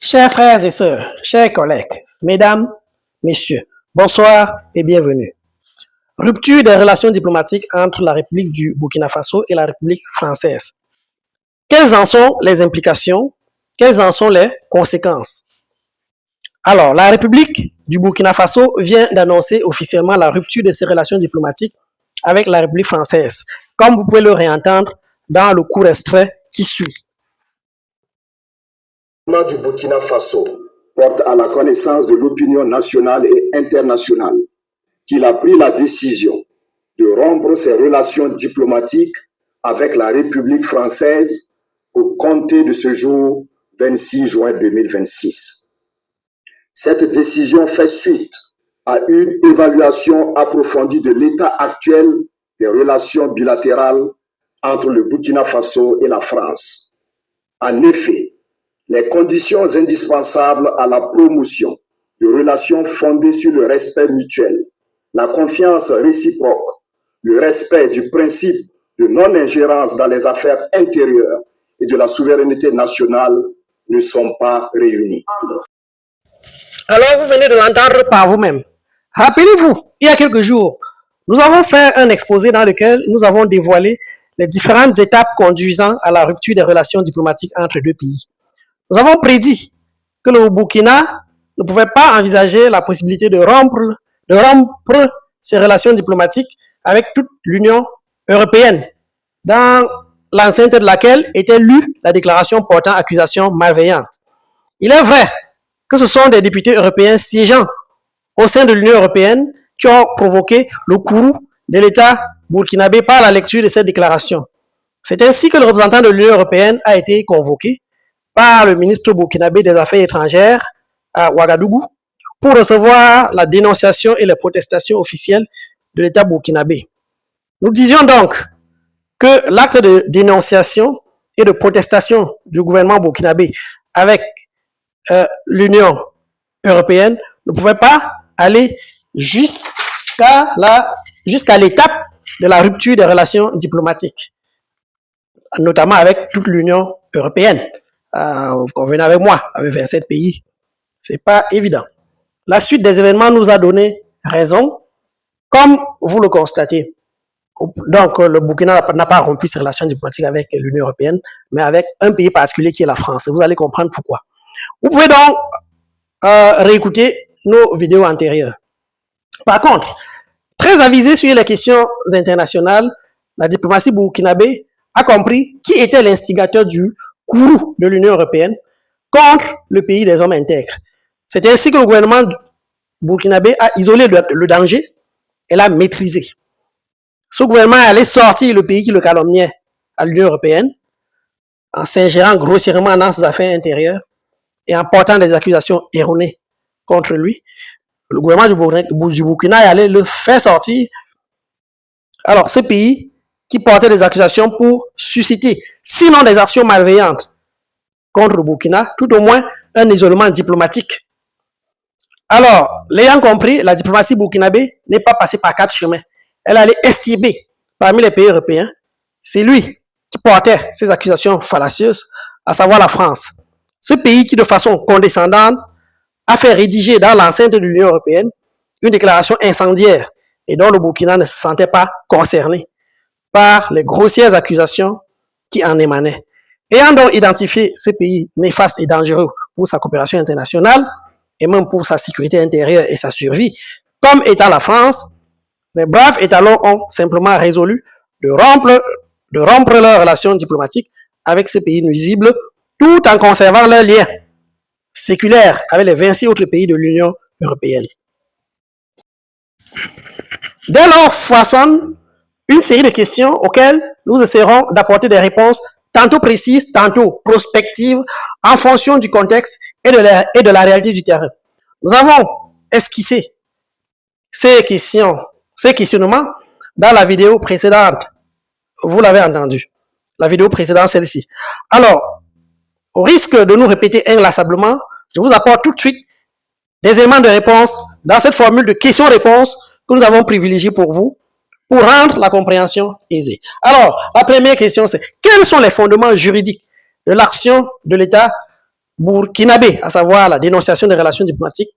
Chers frères et sœurs, chers collègues, mesdames, messieurs, bonsoir et bienvenue. Rupture des relations diplomatiques entre la République du Burkina Faso et la République française. Quelles en sont les implications? Quelles en sont les conséquences? Alors, la République du Burkina Faso vient d'annoncer officiellement la rupture de ses relations diplomatiques avec la République française, comme vous pouvez le réentendre dans le court extrait qui suit. Le gouvernement du Burkina Faso porte à la connaissance de l'opinion nationale et internationale qu'il a pris la décision de rompre ses relations diplomatiques avec la République française au compter de ce jour 26 juin 2026. Cette décision fait suite à une évaluation approfondie de l'état actuel des relations bilatérales entre le Burkina Faso et la France. En effet, les conditions indispensables à la promotion de relations fondées sur le respect mutuel, la confiance réciproque, le respect du principe de non-ingérence dans les affaires intérieures et de la souveraineté nationale ne sont pas réunies. Alors, vous venez de l'entendre par vous-même. Rappelez-vous, il y a quelques jours, nous avons fait un exposé dans lequel nous avons dévoilé les différentes étapes conduisant à la rupture des relations diplomatiques entre les deux pays. Nous avons prédit que le Burkina ne pouvait pas envisager la possibilité de rompre ses relations diplomatiques avec toute l'Union européenne, dans l'enceinte de laquelle était lue la déclaration portant accusation malveillante. Il est vrai que ce sont des députés européens siégeant au sein de l'Union européenne qui ont provoqué le courroux de l'État burkinabé par la lecture de cette déclaration. C'est ainsi que le représentant de l'Union européenne a été convoqué par le ministre burkinabé des Affaires étrangères à Ouagadougou pour recevoir la dénonciation et les protestations officielles de l'État burkinabé. Nous disions donc que l'acte de dénonciation et de protestation du gouvernement burkinabé avec l'Union européenne ne pouvait pas aller jusqu'à l'étape de la rupture des relations diplomatiques, notamment avec toute l'Union européenne. Vous convenez avec moi, avec 27 pays, c'est pas évident. La suite des événements nous a donné raison, comme vous le constatez. Donc, le Burkina n'a pas rompu ses relations diplomatiques avec l'Union européenne, mais avec un pays particulier qui est la France. Vous allez comprendre pourquoi. Vous pouvez donc réécouter nos vidéos antérieures. Par contre, très avisé sur les questions internationales, la diplomatie burkinabé a compris qui était l'instigateur du courroux de l'Union européenne contre le pays des hommes intègres. C'est ainsi que le gouvernement burkinabé a isolé le danger et l'a maîtrisé. Ce gouvernement allait sortir le pays qui le calomniait à l'Union européenne en s'ingérant grossièrement dans ses affaires intérieures et en portant des accusations erronées contre lui. Le gouvernement du Burkina allait le faire sortir. Alors, ce pays qui portait des accusations pour susciter, sinon des actions malveillantes contre le Burkina, tout au moins un isolement diplomatique. Alors, l'ayant compris, la diplomatie burkinabé n'est pas passée par 4 chemins. Elle allait estimer parmi les pays européens, c'est lui qui portait ces accusations fallacieuses, à savoir la France. Ce pays qui, de façon condescendante, a fait rédiger dans l'enceinte de l'Union européenne une déclaration incendiaire et dont le Burkina ne se sentait pas concerné par les grossières accusations qui en émanaient. Ayant donc identifié ce pays néfaste et dangereux pour sa coopération internationale et même pour sa sécurité intérieure et sa survie, comme étant la France, les braves étalons ont simplement résolu de rompre leurs relations diplomatiques avec ce pays nuisible tout en conservant leurs liens séculaires avec les 26 autres pays de l'Union européenne. Dès lors foisonne une série de questions auxquelles nous essaierons d'apporter des réponses tantôt précises, tantôt prospectives, en fonction du contexte et de la réalité du terrain. Nous avons esquissé ces questionnements dans la vidéo précédente. Vous l'avez entendu. La vidéo précédente, celle-ci. Alors, au risque de nous répéter inlassablement, je vous apporte tout de suite des éléments de réponse dans cette formule de questions-réponses que nous avons privilégiée pour vous, pour rendre la compréhension aisée. Alors, la première question, c'est quels sont les fondements juridiques de l'action de l'État burkinabé, à savoir la dénonciation des relations diplomatiques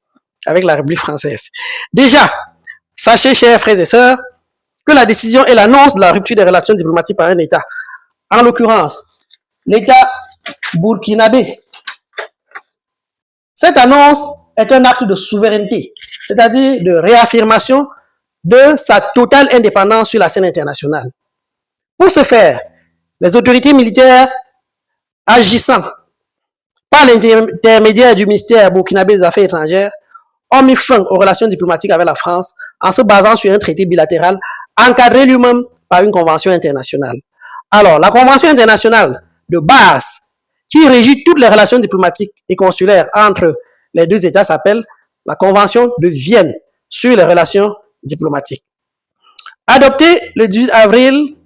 avec la République française. Déjà, sachez, chers frères et sœurs, que la décision est l'annonce de la rupture des relations diplomatiques par un État. En l'occurrence, l'État burkinabé. Cette annonce est un acte de souveraineté, c'est-à-dire de réaffirmation de sa totale indépendance sur la scène internationale. Pour ce faire, les autorités militaires agissant par l'intermédiaire du ministère burkinabé des Affaires étrangères ont mis fin aux relations diplomatiques avec la France en se basant sur un traité bilatéral encadré lui-même par une convention internationale. Alors, la convention internationale de base qui régit toutes les relations diplomatiques et consulaires entre les deux États s'appelle la Convention de Vienne sur les relations diplomatiques. Adoptée le 18 avril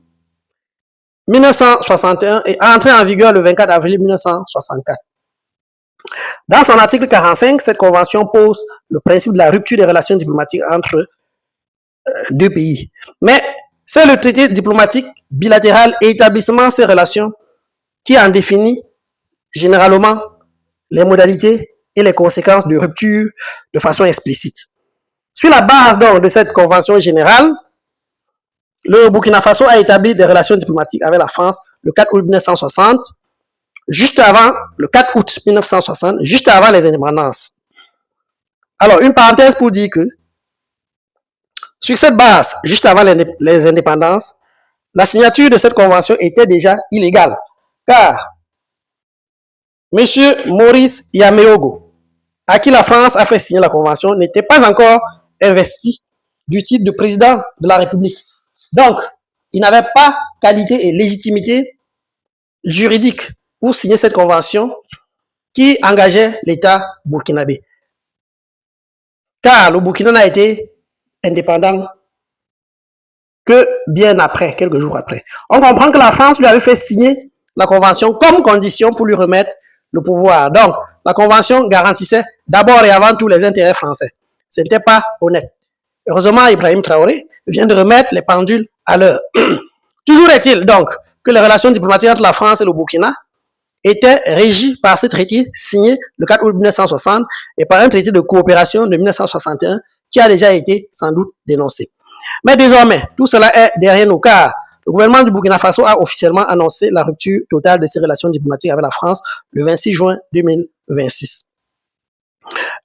1961 et entrée en vigueur le 24 avril 1964. Dans son article 45, cette convention pose le principe de la rupture des relations diplomatiques entre deux pays. Mais c'est le traité diplomatique bilatéral et établissement ces relations qui en définit généralement les modalités et les conséquences de rupture de façon explicite. Sur la base donc de cette convention générale, le Burkina Faso a établi des relations diplomatiques avec la France le 4 août 1960, le 4 août 1960, juste avant les indépendances. Alors, une parenthèse pour dire que, sur cette base, juste avant les indépendances, la signature de cette convention était déjà illégale, car M. Maurice Yameogo, à qui la France a fait signer la convention, n'était pas encore investi du titre de président de la République. Donc, il n'avait pas qualité et légitimité juridique pour signer cette convention qui engageait l'État burkinabé. Car le Burkina n'a été indépendant que bien après, quelques jours après. On comprend que la France lui avait fait signer la convention comme condition pour lui remettre le pouvoir. Donc, la convention garantissait d'abord et avant tout les intérêts français. Ce n'était pas honnête. Heureusement, Ibrahim Traoré vient de remettre les pendules à l'heure. Toujours est-il donc que les relations diplomatiques entre la France et le Burkina étaient régies par ce traité signé le 4 août 1960 et par un traité de coopération de 1961 qui a déjà été sans doute dénoncé. Mais désormais, tout cela est derrière nous car le gouvernement du Burkina Faso a officiellement annoncé la rupture totale de ses relations diplomatiques avec la France le 26 juin 2026.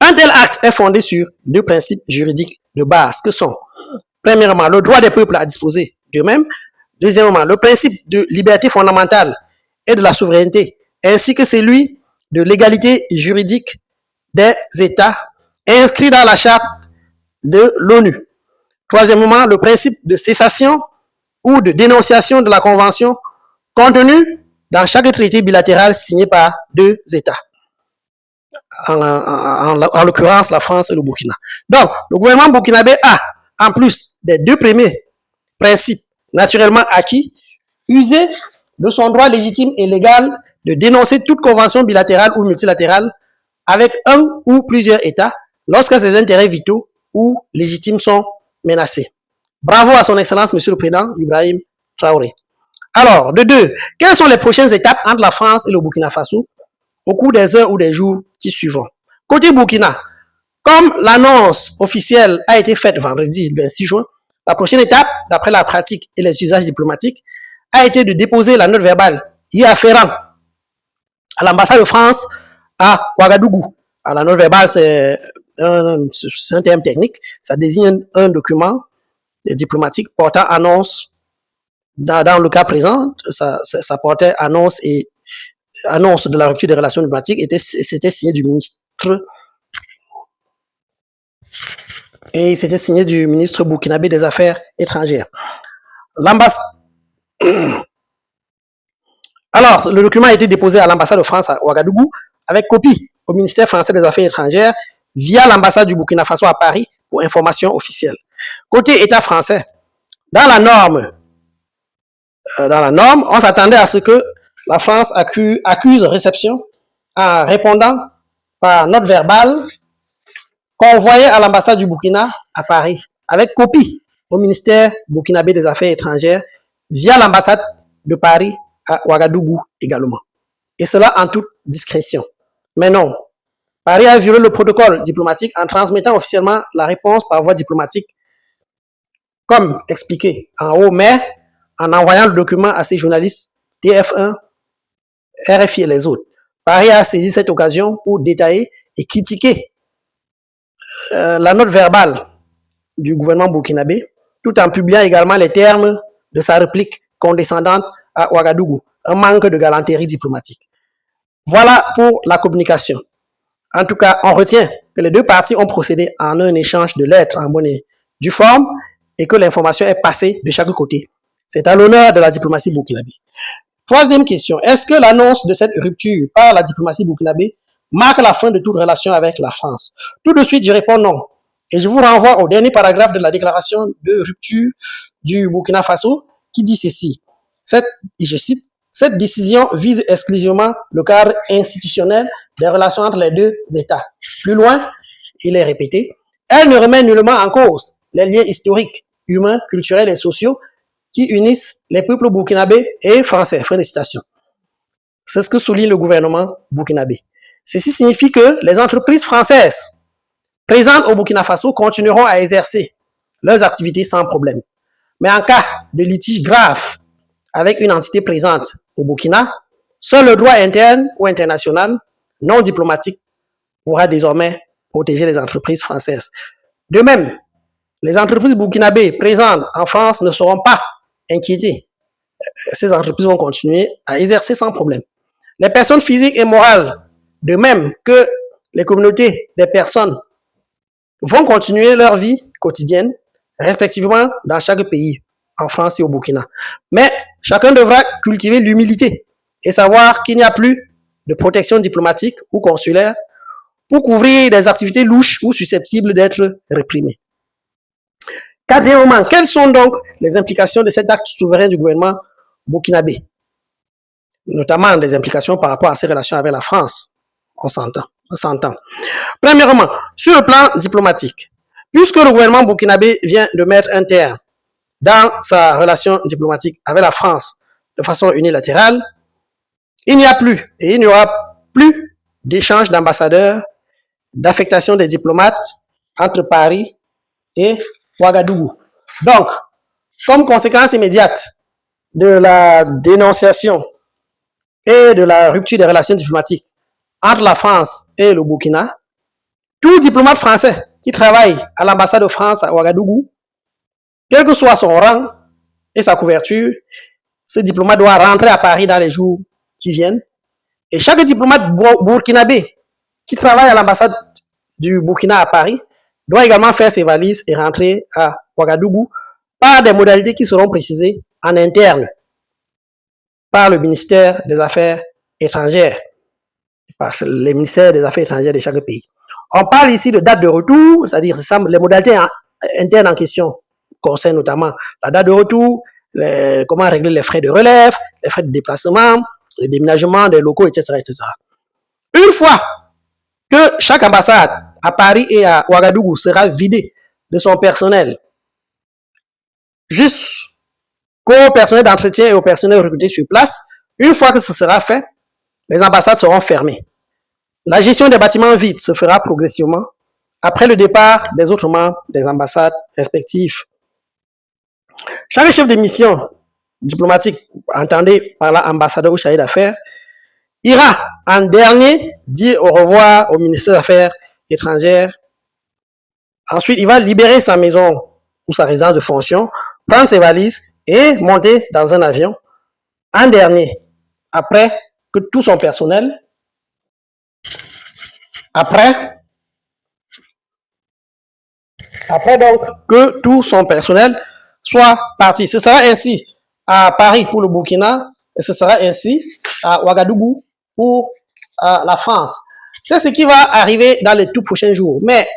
Un tel acte est fondé sur deux principes juridiques de base que sont, premièrement, le droit des peuples à disposer d'eux-mêmes, deuxièmement, le principe de liberté fondamentale et de la souveraineté, ainsi que celui de l'égalité juridique des États inscrit dans la charte de l'ONU. Troisièmement, le principe de cessation ou de dénonciation de la convention contenue dans chaque traité bilatéral signé par deux États. En l'occurrence, la France et le Burkina. Donc, le gouvernement burkinabé a, en plus des deux premiers principes naturellement acquis, usé de son droit légitime et légal de dénoncer toute convention bilatérale ou multilatérale avec un ou plusieurs États lorsque ses intérêts vitaux ou légitimes sont menacés. Bravo à son Excellence, Monsieur le Président Ibrahim Traoré. Alors, de deux, quelles sont les prochaines étapes entre la France et le Burkina Faso au cours des heures ou des jours qui suivront? Côté Burkina, comme l'annonce officielle a été faite vendredi 26 juin, la prochaine étape, d'après la pratique et les usages diplomatiques, a été de déposer la note verbale y afférent à l'ambassade de France à Ouagadougou. Alors, la note verbale, c'est un terme technique, ça désigne un document diplomatique portant annonce, dans le cas présent, ça portait annonce de la rupture des relations diplomatiques, c'était signé du ministre burkinabé des Affaires étrangères. Alors, le document a été déposé à l'ambassade de France à Ouagadougou avec copie au ministère français des Affaires étrangères via l'ambassade du Burkina Faso à Paris pour information officielle. Côté État français, dans la norme, on s'attendait à ce que la France accuse réception en répondant par note verbale convoyée à l'ambassade du Burkina à Paris avec copie au ministère burkinabé des Affaires étrangères via l'ambassade de Paris à Ouagadougou également. Et cela en toute discrétion. Mais non. Paris a violé le protocole diplomatique en transmettant officiellement la réponse par voie diplomatique, comme expliqué en haut, mais en envoyant le document à ses journalistes TF1, RFI et les autres. Paris a saisi cette occasion pour détailler et critiquer la note verbale du gouvernement burkinabé, tout en publiant également les termes de sa réplique condescendante à Ouagadougou, un manque de galanterie diplomatique. Voilà pour la communication. En tout cas, on retient que les deux parties ont procédé en un échange de lettres en bonne et due forme et que l'information est passée de chaque côté. C'est à l'honneur de la diplomatie burkinabé. Troisième question, est-ce que l'annonce de cette rupture par la diplomatie burkinabé marque la fin de toute relation avec la France? Tout de suite, je réponds non. Et je vous renvoie au dernier paragraphe de la déclaration de rupture du Burkina Faso qui dit ceci. Je cite, cette décision vise exclusivement le cadre institutionnel des relations entre les deux États. Plus loin, il est répété, elle ne remet nullement en cause les liens historiques, humains, culturels et sociaux qui unissent les peuples burkinabés et français. Fin de citation. C'est ce que souligne le gouvernement burkinabé. Ceci signifie que les entreprises françaises présentes au Burkina Faso continueront à exercer leurs activités sans problème. Mais en cas de litige grave avec une entité présente au Burkina, seul le droit interne ou international non diplomatique pourra désormais protéger les entreprises françaises. De même, les entreprises burkinabées présentes en France ne seront pas inquiétées. Ces entreprises vont continuer à exercer sans problème. Les personnes physiques et morales, de même que les communautés des personnes, vont continuer leur vie quotidienne, respectivement dans chaque pays, en France et au Burkina. Mais chacun devra cultiver l'humilité et savoir qu'il n'y a plus de protection diplomatique ou consulaire pour couvrir des activités louches ou susceptibles d'être réprimées. Quatrièmement, quelles sont donc les implications de cet acte souverain du gouvernement burkinabé? Notamment des implications par rapport à ses relations avec la France. On s'entend. Premièrement, sur le plan diplomatique, puisque le gouvernement burkinabé vient de mettre un terme dans sa relation diplomatique avec la France de façon unilatérale, il n'y a plus et il n'y aura plus d'échange d'ambassadeurs, d'affectation des diplomates entre Paris et Ouagadougou. Donc, comme conséquence immédiate de la dénonciation et de la rupture des relations diplomatiques entre la France et le Burkina, tout diplomate français qui travaille à l'ambassade de France à Ouagadougou, quel que soit son rang et sa couverture, ce diplomate doit rentrer à Paris dans les jours qui viennent. Et chaque diplomate burkinabé qui travaille à l'ambassade du Burkina à Paris doit également faire ses valises et rentrer à Ouagadougou par des modalités qui seront précisées en interne par le ministère des Affaires étrangères, par les ministères des Affaires étrangères de chaque pays. On parle ici de date de retour, c'est-à-dire les modalités internes en question concernent notamment la date de retour, comment régler les frais de relève, les frais de déplacement, le déménagement des locaux, etc., etc. Une fois que chaque ambassade à Paris et à Ouagadougou sera vidée de son personnel, jusqu'au personnel d'entretien et au personnel recruté sur place, une fois que ce sera fait, les ambassades seront fermées. La gestion des bâtiments vides se fera progressivement après le départ des autres membres des ambassades respectives. Chaque chef de mission diplomatique, entendez par là ambassadeur ou chargé d'affaires, ira en dernier dire au revoir au ministère des Affaires étrangères. Ensuite, il va libérer sa maison ou sa résidence de fonction, prendre ses valises et monter dans un avion en dernier, après que tout son personnel, après donc que tout son personnel soit parti. Ce sera ainsi à Paris pour le Burkina et ce sera ainsi à Ouagadougou pour la France. C'est ce qui va arriver dans les tout prochains jours. Mais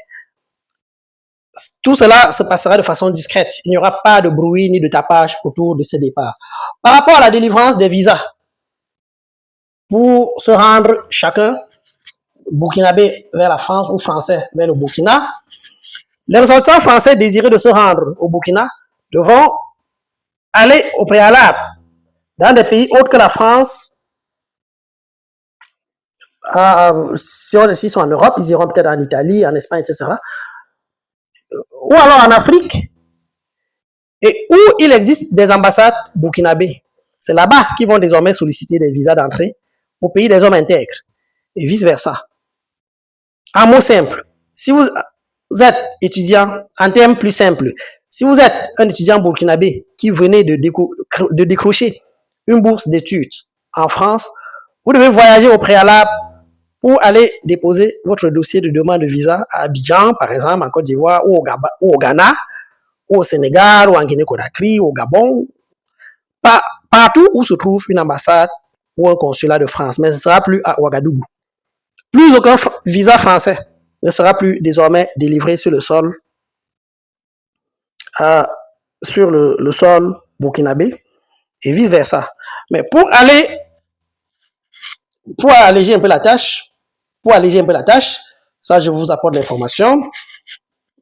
tout cela se passera de façon discrète. Il n'y aura pas de bruit ni de tapage autour de ce départ. Par rapport à la délivrance des visas, pour se rendre chacun, burkinabé vers la France ou français vers le Burkina, les ressortissants français désireux de se rendre au Burkina devront aller au préalable dans des pays autres que la France, S'ils sont en Europe, ils iront peut-être en Italie, en Espagne, etc. Ou alors en Afrique, et où il existe des ambassades burkinabés. C'est là-bas qu'ils vont désormais solliciter des visas d'entrée au pays des hommes intègres, et vice-versa. En mots simples, si vous êtes étudiant, en termes plus simples, si vous êtes un étudiant burkinabé qui venait de décrocher une bourse d'études en France, vous devez voyager au préalable pour aller déposer votre dossier de demande de visa à Abidjan, par exemple, en Côte d'Ivoire, ou au Ghana, ou au Sénégal, ou en Guinée-Conakry, ou au Gabon, partout où se trouve une ambassade ou un consulat de France, mais ce ne sera plus à Ouagadougou. Plus aucun visa français ne sera plus désormais délivré sur le sol, sol burkinabé, et vice versa. Mais pour alléger un peu la tâche, ça je vous apporte l'information.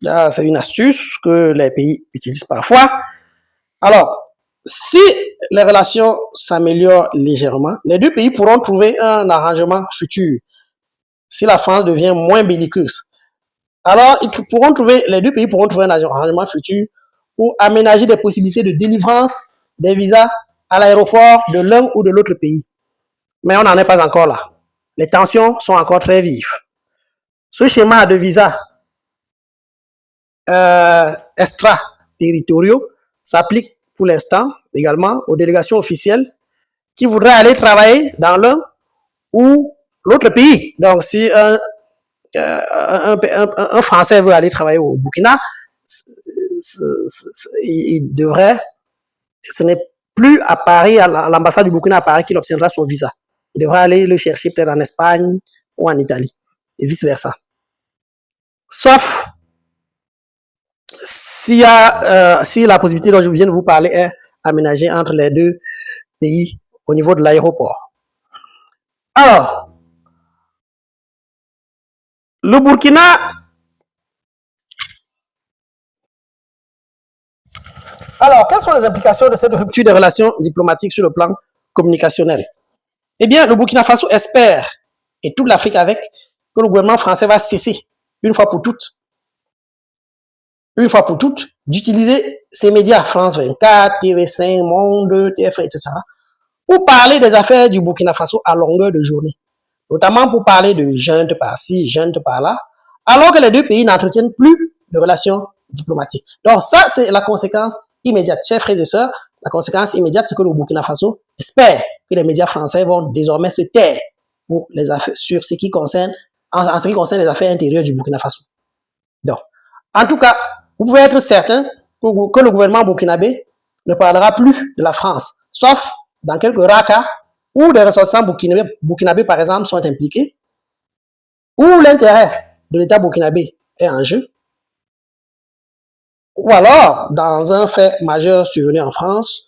C'est une astuce que les pays utilisent parfois. Alors, si les relations s'améliorent légèrement, les deux pays pourront trouver un arrangement futur. Si la France devient moins belliqueuse, alors les deux pays pourront trouver un arrangement futur pour aménager des possibilités de délivrance des visas à l'aéroport de l'un ou de l'autre pays. Mais on n'en est pas encore là. Les tensions sont encore très vives. Ce schéma de visa extraterritoriaux s'applique pour l'instant également aux délégations officielles qui voudraient aller travailler dans l'un ou l'autre pays. Donc, si un Français veut aller travailler au Burkina, ce n'est plus à Paris, à l'ambassade du Burkina à Paris, qu'il obtiendra son visa. Il devra aller le chercher peut-être en Espagne ou en Italie, et vice-versa. Sauf si la possibilité dont je viens de vous parler est aménagée entre les deux pays au niveau de l'aéroport. Alors, le Burkina... Alors, quelles sont les implications de cette rupture des relations diplomatiques sur le plan communicationnel? Eh bien, le Burkina Faso espère, et toute l'Afrique avec, que le gouvernement français va cesser, une fois pour toutes, d'utiliser ces médias, France 24, TV5, Monde, TF1, etc., pour parler des affaires du Burkina Faso à longueur de journée, notamment pour parler de junte par-ci, junte par-là, alors que les deux pays n'entretiennent plus de relations diplomatiques. Donc ça, c'est la conséquence immédiate. Chers frères et sœurs, la conséquence immédiate, c'est que le Burkina Faso espère que les médias français vont désormais se taire pour les affaires, sur ce qui concerne, en ce qui concerne les affaires intérieures du Burkina Faso. Donc, en tout cas, vous pouvez être certain que le gouvernement burkinabé ne parlera plus de la France, sauf dans quelques rares cas où des ressortissants burkinabés, par exemple, sont impliqués, où l'intérêt de l'État burkinabé est en jeu, ou alors dans un fait majeur survenu en France,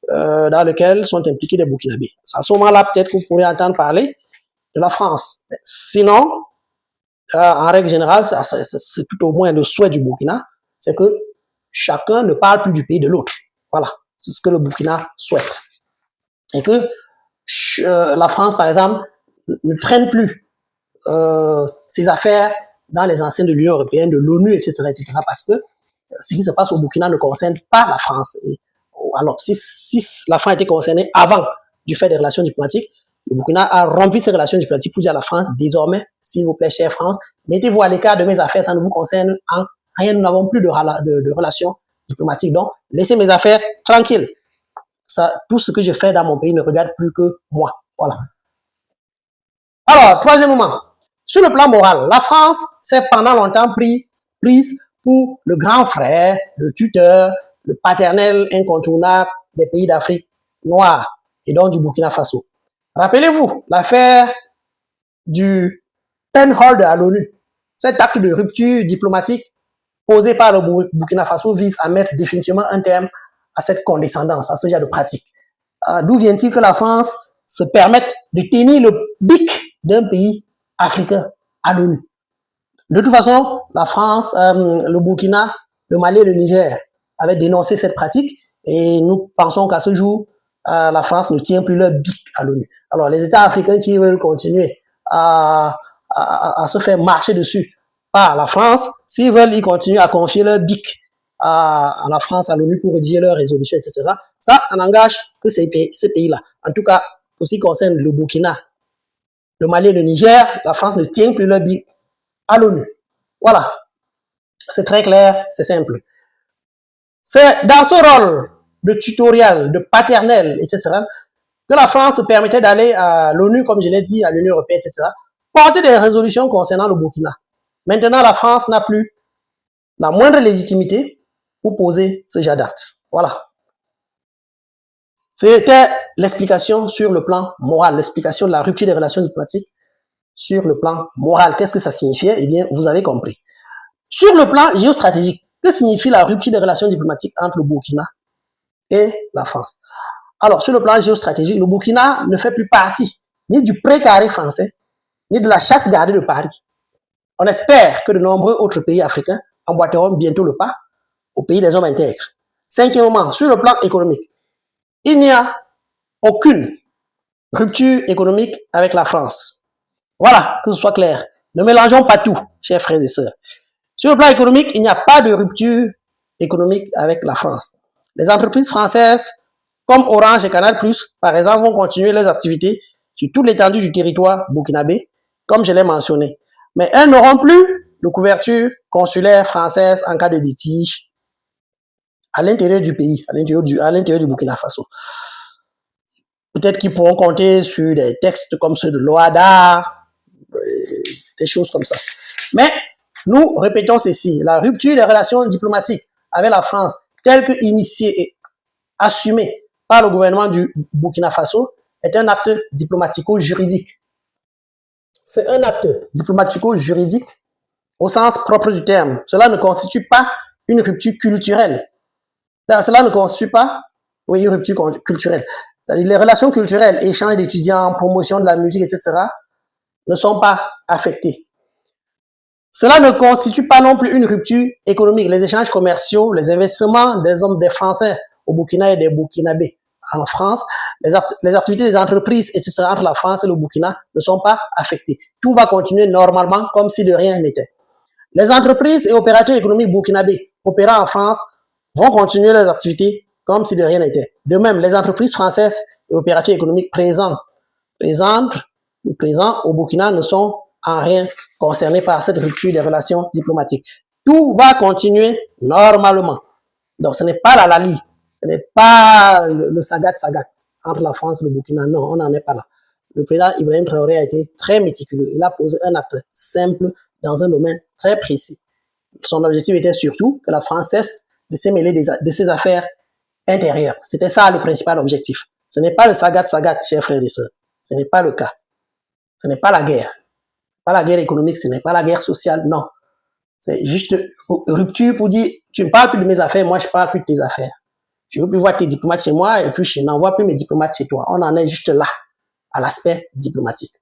dans lequel sont impliqués des burkinabés. À ce moment-là, peut-être que vous pourrez entendre parler de la France. Sinon, en règle générale, c'est tout au moins le souhait du Burkina, c'est que chacun ne parle plus du pays de l'autre. Voilà, c'est ce que le Burkina souhaite. Et que la France, par exemple, ne traîne plus ses affaires dans les enceintes de l'Union européenne, de l'ONU, etc., parce que ce qui se passe au Burkina ne concerne pas la France. Et, alors, si la France était concernée avant du fait des relations diplomatiques, le Burkina a rompu ses relations diplomatiques pour dire à la France, désormais, s'il vous plaît, chère France, mettez-vous à l'écart de mes affaires, ça ne vous concerne en rien, nous n'avons plus de relations diplomatiques. Donc, laissez mes affaires tranquilles. Ça, tout ce que je fais dans mon pays ne regarde plus que moi. Voilà. Alors, troisièmement, sur le plan moral, la France s'est pendant longtemps prise pour le grand frère, le tuteur, le paternel incontournable des pays d'Afrique noire et donc du Burkina Faso. Rappelez-vous l'affaire du Penhall de l'ONU. Cet acte de rupture diplomatique posé par le Burkina Faso vise à mettre définitivement un terme à cette condescendance, à ce genre de pratique. D'où vient-il que la France se permette de tenir le bic d'un pays africain à l'ONU? De toute façon, la France, le Burkina, le Mali et le Niger avaient dénoncé cette pratique et nous pensons qu'à ce jour, la France ne tient plus leur bic à l'ONU. Alors, les États africains qui veulent continuer à se faire marcher dessus par la France, s'ils veulent, ils continuent à confier leur bic à la France, à l'ONU pour rédiger leurs résolutions, etc. Ça n'engage que ces pays-là. En tout cas, pour ce qui concerne le Burkina, le Mali et le Niger, la France ne tient plus leur bic à l'ONU. Voilà. C'est très clair, c'est simple. C'est dans ce rôle de tutoriel, de paternel, etc., que la France se permettait d'aller à l'ONU, comme je l'ai dit, à l'Union européenne, etc., porter des résolutions concernant le Burkina. Maintenant, la France n'a plus la moindre légitimité pour poser ce genre d'acte. Voilà. C'était l'explication sur le plan moral, l'explication de la rupture des relations diplomatiques sur le plan moral. Qu'est-ce que ça signifiait? Eh bien, vous avez compris. Sur le plan géostratégique, que signifie la rupture des relations diplomatiques entre le Burkina et la France? Alors, sur le plan géostratégique, le Burkina ne fait plus partie ni du précaré français, ni de la chasse gardée de Paris. On espère que de nombreux autres pays africains emboîteront bientôt le pas au pays des hommes intègres. Cinquièmement, sur le plan économique, il n'y a aucune rupture économique avec la France. Voilà, que ce soit clair. Ne mélangeons pas tout, chers frères et sœurs. Sur le plan économique, il n'y a pas de rupture économique avec la France. Les entreprises françaises, comme Orange et Canal+, par exemple, vont continuer leurs activités sur toute l'étendue du territoire burkinabé, comme je l'ai mentionné. Mais elles n'auront plus de couverture consulaire française en cas de litige à l'intérieur du pays, à l'intérieur du Burkina Faso. Peut-être qu'ils pourront compter sur des textes comme ceux de l'OADA, des choses comme ça. Mais nous répétons ceci, la rupture des relations diplomatiques avec la France, telle que initiée et assumée par le gouvernement du Burkina Faso, est un acte diplomatico-juridique. C'est un acte diplomatico-juridique au sens propre du terme. Cela ne constitue pas une rupture culturelle. Cela ne constitue pas, une rupture culturelle. C'est-à-dire les relations culturelles, échanges d'étudiants, promotion de la musique, etc., ne sont pas affectées. Cela ne constitue pas non plus une rupture économique. Les échanges commerciaux, les investissements des Français au Burkina et des Burkinabés en France, les activités des entreprises, etc., entre la France et le Burkina ne sont pas affectées. Tout va continuer normalement comme si de rien n'était. Les entreprises et opérateurs économiques burkinabés opérant en France vont continuer leurs activités comme si de rien n'était. De même, les entreprises françaises et opérateurs économiques présents au Burkina ne sont en rien concernés par cette rupture des relations diplomatiques. Tout va continuer normalement. Donc, ce n'est pas la Lali, ce n'est pas le Sagat entre la France et le Burkina. Non, on n'en est pas là. Le président Ibrahim Traoré a été très méticuleux. Il a posé un acte simple dans un domaine très précis. Son objectif était surtout que la France cesse de se mêler de ses affaires intérieures. C'était ça le principal objectif. Ce n'est pas le Sagat, chers frères et sœurs. Ce n'est pas le cas. Ce n'est pas la guerre. Pas la guerre économique, ce n'est pas la guerre sociale, non. C'est juste rupture pour dire, tu ne parles plus de mes affaires, moi je ne parle plus de tes affaires. Je ne veux plus voir tes diplomates chez moi et puis je n'envoie plus mes diplomates chez toi. On en est juste là, à l'aspect diplomatique.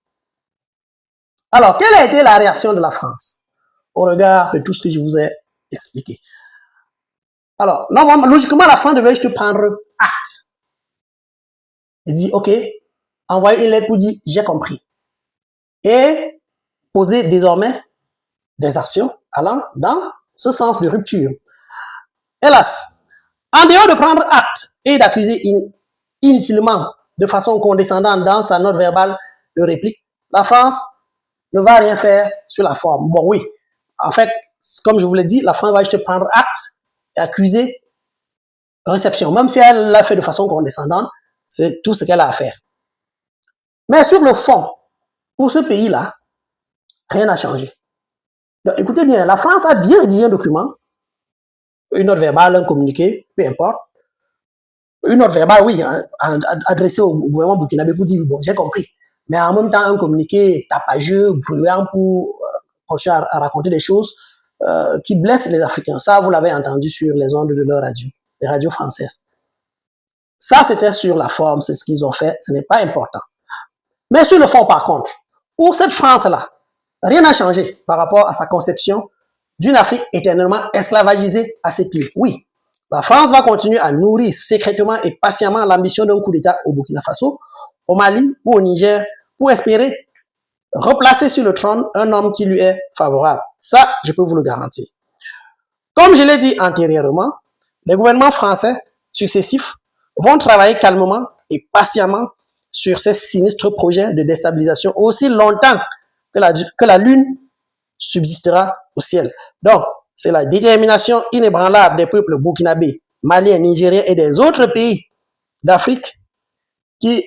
Alors, quelle a été la réaction de la France au regard de tout ce que je vous ai expliqué? Alors, normalement, logiquement, la France devait juste prendre acte. Et dire, ok, envoyer une lettre pour dire, j'ai compris. Et poser désormais des actions allant dans ce sens de rupture. Hélas, en dehors de prendre acte et d'accuser inutilement, de façon condescendante dans sa note verbale de réplique, la France ne va rien faire sur la forme. Bon, oui, en fait, comme je vous l'ai dit, la France va juste prendre acte et accuser réception. Même si elle l'a fait de façon condescendante, c'est tout ce qu'elle a à faire. Mais sur le fond, pour ce pays-là, rien n'a changé. Donc, écoutez bien, la France a bien rédigé un document, une note verbale, un communiqué, peu importe. Une note verbale, oui, adressée au gouvernement burkinabé pour dire, bon, j'ai compris. Mais en même temps, un communiqué tapageux, bruyant pour continuer à raconter des choses qui blessent les Africains. Ça, vous l'avez entendu sur les ondes de leur radio, les radios françaises. Ça, c'était sur la forme, c'est ce qu'ils ont fait, ce n'est pas important. Mais sur le fond, par contre, pour cette France-là, rien n'a changé par rapport à sa conception d'une Afrique éternellement esclavagisée à ses pieds. Oui, la France va continuer à nourrir secrètement et patiemment l'ambition d'un coup d'État au Burkina Faso, au Mali ou au Niger, pour espérer replacer sur le trône un homme qui lui est favorable. Ça, je peux vous le garantir. Comme je l'ai dit antérieurement, les gouvernements français successifs vont travailler calmement et patiemment sur ces sinistres projets de déstabilisation aussi longtemps que la Lune subsistera au ciel. Donc, c'est la détermination inébranlable des peuples burkinabés, maliens, nigériens et des autres pays d'Afrique qui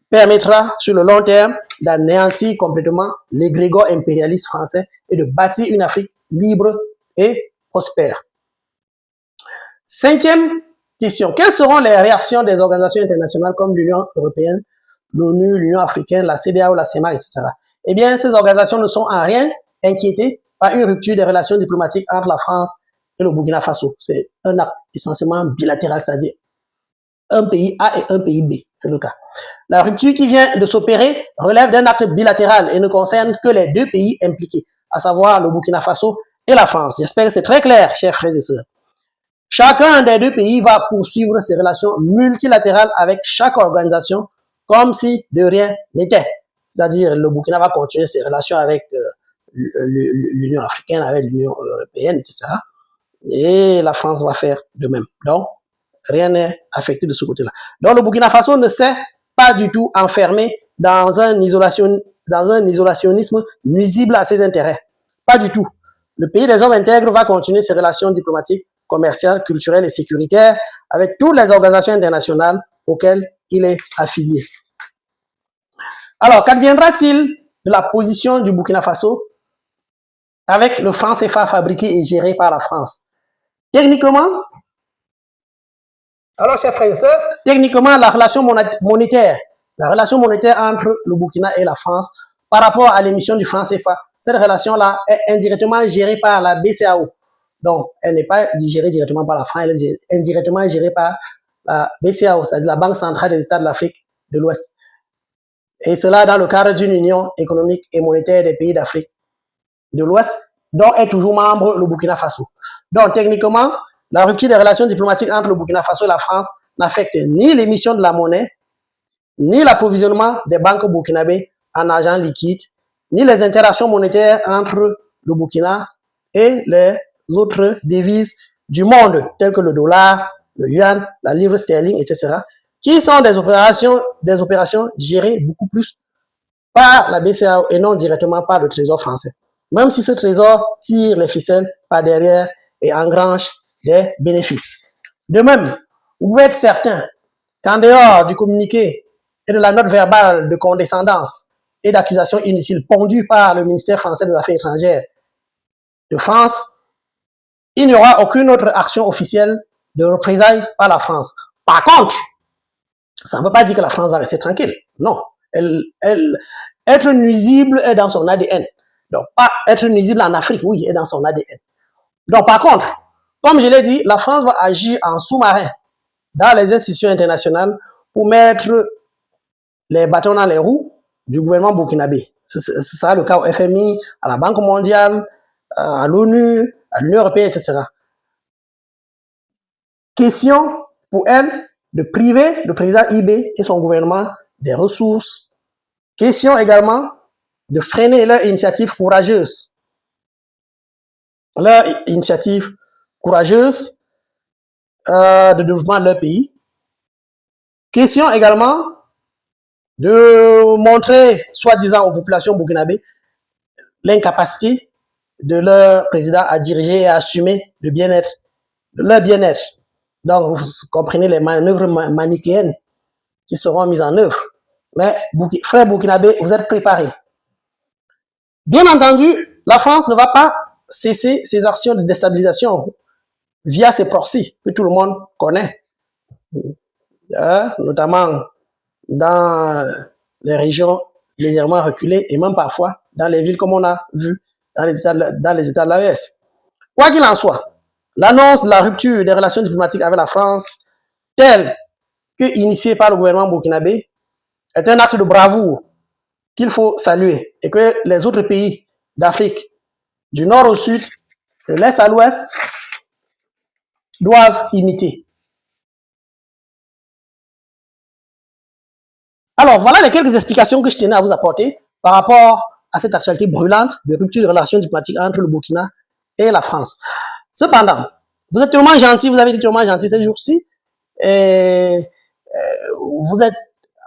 permettra sur le long terme d'anéantir complètement l'égrégore impérialiste français et de bâtir une Afrique libre et prospère. Cinquième question. Quelles seront les réactions des organisations internationales comme l'Union européenne, l'ONU, l'Union africaine, la CEDEAO, la CEMAC, etc. Eh bien, ces organisations ne sont en rien inquiétées par une rupture des relations diplomatiques entre la France et le Burkina Faso. C'est un acte essentiellement bilatéral, c'est-à-dire un pays A et un pays B, c'est le cas. La rupture qui vient de s'opérer relève d'un acte bilatéral et ne concerne que les deux pays impliqués, à savoir le Burkina Faso et la France. J'espère que c'est très clair, chers frères et sœurs. Chacun des deux pays va poursuivre ses relations multilatérales avec chaque organisation comme si de rien n'était. C'est-à-dire, le Burkina va continuer ses relations avec l'Union africaine, avec l'Union européenne, etc. Et la France va faire de même. Donc, rien n'est affecté de ce côté-là. Donc, le Burkina Faso ne s'est pas du tout enfermé dans un isolationnisme nuisible à ses intérêts. Pas du tout. Le pays des hommes intègres va continuer ses relations diplomatiques, commerciales, culturelles et sécuritaires avec toutes les organisations internationales auxquelles il est affilié. Alors, qu'adviendra-t-il de la position du Burkina Faso avec le franc CFA fabriqué et géré par la France? Techniquement, alors, chers frères et sœurs, techniquement, la relation monétaire entre le Burkina et la France par rapport à l'émission du franc CFA, cette relation-là est indirectement gérée par la BCEAO. Donc, elle n'est pas gérée directement par la France, elle est indirectement gérée par la BCEAO, c'est-à-dire la Banque centrale des États de l'Afrique de l'Ouest. Et cela dans le cadre d'une union économique et monétaire des pays d'Afrique de l'Ouest, dont est toujours membre le Burkina Faso. Donc, techniquement, la rupture des relations diplomatiques entre le Burkina Faso et la France n'affecte ni l'émission de la monnaie, ni l'approvisionnement des banques burkinabées en argent liquide, ni les interactions monétaires entre le Burkina et les autres devises du monde, telles que le dollar, le yuan, la livre sterling, etc., qui sont des opérations gérées beaucoup plus par la BCEAO et non directement par le Trésor français. Même si ce Trésor tire les ficelles par derrière et engrange des bénéfices. De même, vous pouvez être certain qu'en dehors du communiqué et de la note verbale de condescendance et d'accusation inutile pondue par le ministère français des Affaires étrangères de France, il n'y aura aucune autre action officielle de représailles par la France. Par contre, ça ne veut pas dire que la France va rester tranquille. Non. Être nuisible est dans son ADN. Donc, pas être nuisible en Afrique, oui, est dans son ADN. Donc, par contre, comme je l'ai dit, la France va agir en sous-marin dans les institutions internationales pour mettre les bâtons dans les roues du gouvernement burkinabé. Ce sera le cas au FMI, à la Banque mondiale, à l'ONU, à l'Union européenne, etc. Question pour elle de priver le président IB et son gouvernement des ressources. Question également de freiner leur initiative courageuse. Leur initiative courageuse de développement de leur pays. Question également de montrer, soi-disant aux populations burkinabées, l'incapacité de leur président à diriger et à assumer le bien-être, leur bien-être. Donc, vous comprenez les manœuvres manichéennes qui seront mises en œuvre. Mais, frères burkinabés, vous êtes préparés. Bien entendu, la France ne va pas cesser ses actions de déstabilisation via ses proxys que tout le monde connaît, notamment dans les régions légèrement reculées et même parfois dans les villes comme on a vu dans les États de l'AES. Quoi qu'il en soit, l'annonce de la rupture des relations diplomatiques avec la France, telle que initiée par le gouvernement burkinabé, est un acte de bravoure qu'il faut saluer et que les autres pays d'Afrique, du nord au sud, de l'est à l'ouest, doivent imiter. Alors, voilà les quelques explications que je tenais à vous apporter par rapport à cette actualité brûlante de rupture de relations diplomatiques entre le Burkina et la France. Cependant, vous êtes tellement gentil, vous avez été tellement gentil ces jours-ci, et vous êtes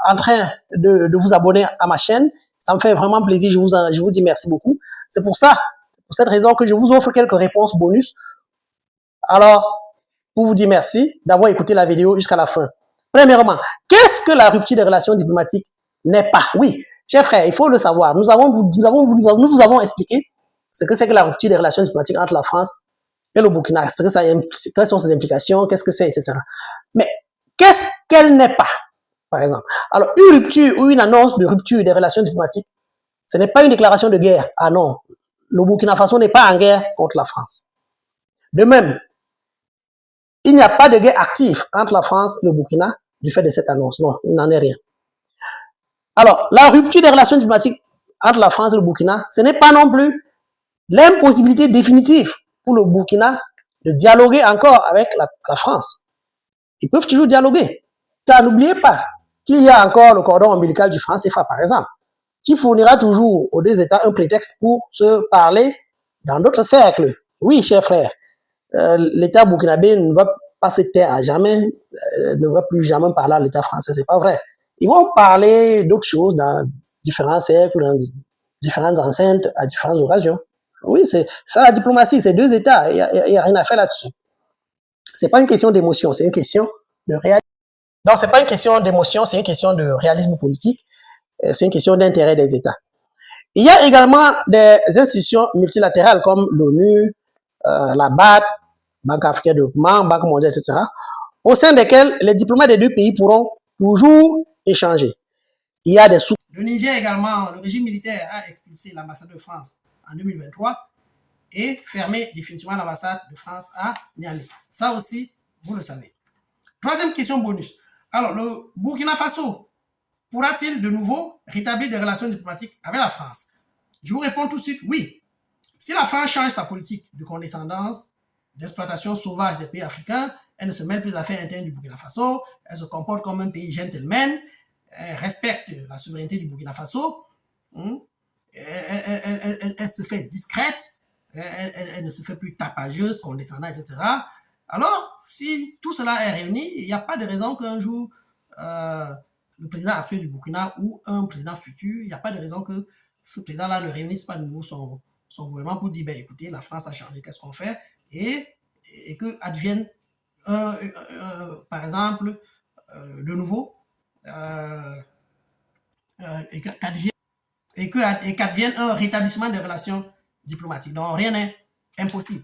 en train de vous abonner à ma chaîne. Ça me fait vraiment plaisir, je vous dis merci beaucoup. C'est pour ça, pour cette raison que je vous offre quelques réponses bonus. Alors, pour vous dire merci d'avoir écouté la vidéo jusqu'à la fin. Premièrement, qu'est-ce que la rupture des relations diplomatiques n'est pas? Oui, chers frères, il faut le savoir. Nous vous avons expliqué ce que c'est que la rupture des relations diplomatiques entre la France et le Burkina, quelles sont ses implications, qu'est-ce que c'est, etc. Mais qu'est-ce qu'elle n'est pas, par exemple? Alors, une rupture ou une annonce de rupture des relations diplomatiques, ce n'est pas une déclaration de guerre. Ah non, le Burkina Faso n'est pas en guerre contre la France. De même, il n'y a pas de guerre active entre la France et le Burkina du fait de cette annonce. Non, il n'en est rien. Alors, la rupture des relations diplomatiques entre la France et le Burkina, ce n'est pas non plus l'impossibilité définitive pour le Burkina de dialoguer encore avec la France. Ils peuvent toujours dialoguer. Car n'oubliez pas qu'il y a encore le cordon ombilical du franc CFA, par exemple, qui fournira toujours aux deux États un prétexte pour se parler dans d'autres cercles. Oui, chers frères, l'État burkinabé ne va pas se taire à jamais, ne va plus jamais parler à l'État français, c'est pas vrai. Ils vont parler d'autres choses dans différents cercles, dans différentes enceintes, à différentes occasions. Oui, c'est ça la diplomatie, c'est deux États, il n'y a rien à faire là-dessus. C'est pas une question d'émotion, c'est une question de réalisme. Donc, c'est pas une question d'émotion, c'est une question de réalisme politique, c'est une question d'intérêt des États. Il y a également des institutions multilatérales comme l'ONU, la BAD, Banque africaine de développement, Banque mondiale, etc., au sein desquelles les diplomates des deux pays pourront toujours échanger. Il y a des sous. Le Niger également, le régime militaire a expulsé l'ambassade de France en 2023 et fermé définitivement l'ambassade de France à Niamey. Ça aussi, vous le savez. Troisième question bonus. Alors, le Burkina Faso pourra-t-il de nouveau rétablir des relations diplomatiques avec la France? Je vous réponds tout de suite oui. Si la France change sa politique de condescendance, d'exploitation sauvage des pays africains, elle ne se mêle plus aux affaires internes du Burkina Faso, elle se comporte comme un pays gentleman, elle respecte la souveraineté du Burkina Faso, elle se fait discrète, elle ne se fait plus tapageuse, condescendante, etc. Alors, si tout cela est réuni, il n'y a pas de raison qu'un jour, le président actuel du Burkina ou un président futur, il n'y a pas de raison que ce président-là ne réunisse pas de nouveau son gouvernement pour dire, ben, écoutez, la France a changé, qu'est-ce qu'on fait? Et que advienne, par exemple, de nouveau, et qu'advienne un rétablissement des relations diplomatiques. Donc, rien n'est impossible.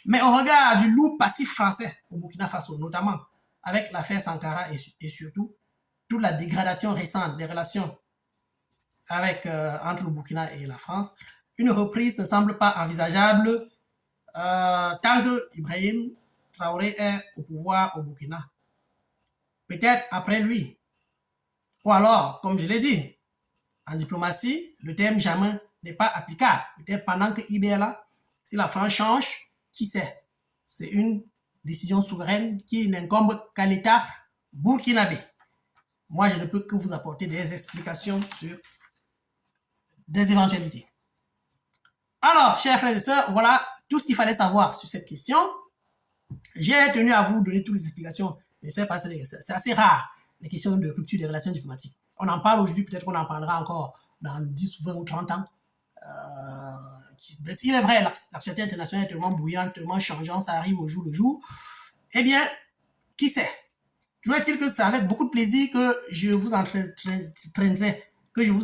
Mais au regard du lourd passif français au Burkina Faso, notamment avec l'affaire Sankara et surtout toute la dégradation récente des relations entre le Burkina et la France, une reprise ne semble pas envisageable tant que Ibrahim Traoré est au pouvoir au Burkina. Peut-être après lui. Ou alors, comme je l'ai dit, en diplomatie, le terme jamais n'est pas applicable. Peut-être pendant que IB est là, si la France change, qui sait? C'est une décision souveraine qui n'incombe qu'à l'État burkinabé. Moi, je ne peux que vous apporter des explications sur des éventualités. Alors, chers frères et sœurs, voilà tout ce qu'il fallait savoir sur cette question. J'ai tenu à vous donner toutes les explications nécessaires parce que c'est assez rare, les questions de rupture des relations diplomatiques. On en parle aujourd'hui, peut-être qu'on en parlera encore dans 10 ou 20 ou 30 ans. Il est vrai, l'actualité internationale est tellement bouillante, tellement changeante, ça arrive au jour le jour. Eh bien, qui sait? Toujours est-il que c'est avec beaucoup de plaisir que je vous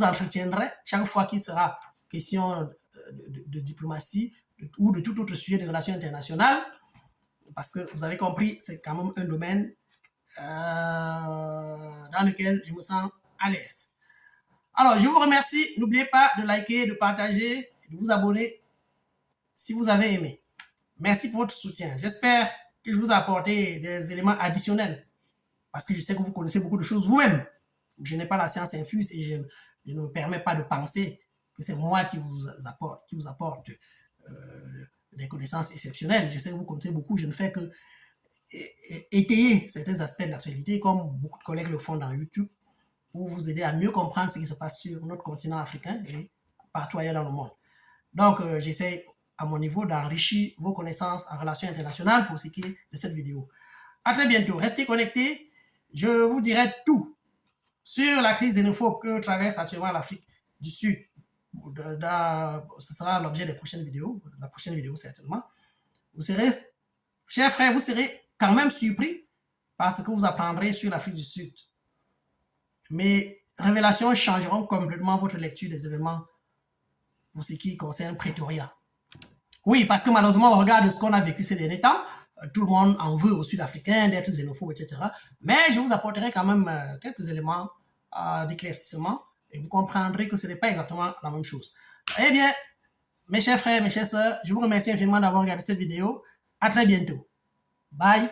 entretiendrai chaque fois qu'il sera question de diplomatie ou de tout autre sujet de relations internationales. Parce que vous avez compris, c'est quand même un domaine dans lequel je me sens à l'aise. Alors, je vous remercie. N'oubliez pas de liker, de partager et de vous abonner si vous avez aimé. Merci pour votre soutien. J'espère que je vous ai apporté des éléments additionnels parce que je sais que vous connaissez beaucoup de choses vous-même. Je n'ai pas la science infuse et je ne me permets pas de penser que c'est moi qui vous apporte des connaissances exceptionnelles. Je sais que vous connaissez beaucoup. Je ne fais que étayer certains aspects de l'actualité, comme beaucoup de collègues le font dans YouTube, pour vous aider à mieux comprendre ce qui se passe sur notre continent africain et partout ailleurs dans le monde. Donc, j'essaie à mon niveau d'enrichir vos connaissances en relations internationales pour ce qui est de cette vidéo. À très bientôt. Restez connectés. Je vous dirai tout sur la crise xénophobe que traverse actuellement l'Afrique du Sud. Ce sera l'objet des prochaines vidéos, la prochaine vidéo certainement. Vous serez, chers frères, vous serez quand même surpris par ce que vous apprendrez sur l'Afrique du Sud. Mes révélations changeront complètement votre lecture des événements pour ce qui concerne Pretoria. Oui, parce que malheureusement, on regarde ce qu'on a vécu ces derniers temps. Tout le monde en veut aux Sud-Africains d'être xénophobes, etc. Mais je vous apporterai quand même quelques éléments d'éclaircissement et vous comprendrez que ce n'est pas exactement la même chose. Eh bien, mes chers frères, mes chères sœurs, je vous remercie infiniment d'avoir regardé cette vidéo. À très bientôt. Bye.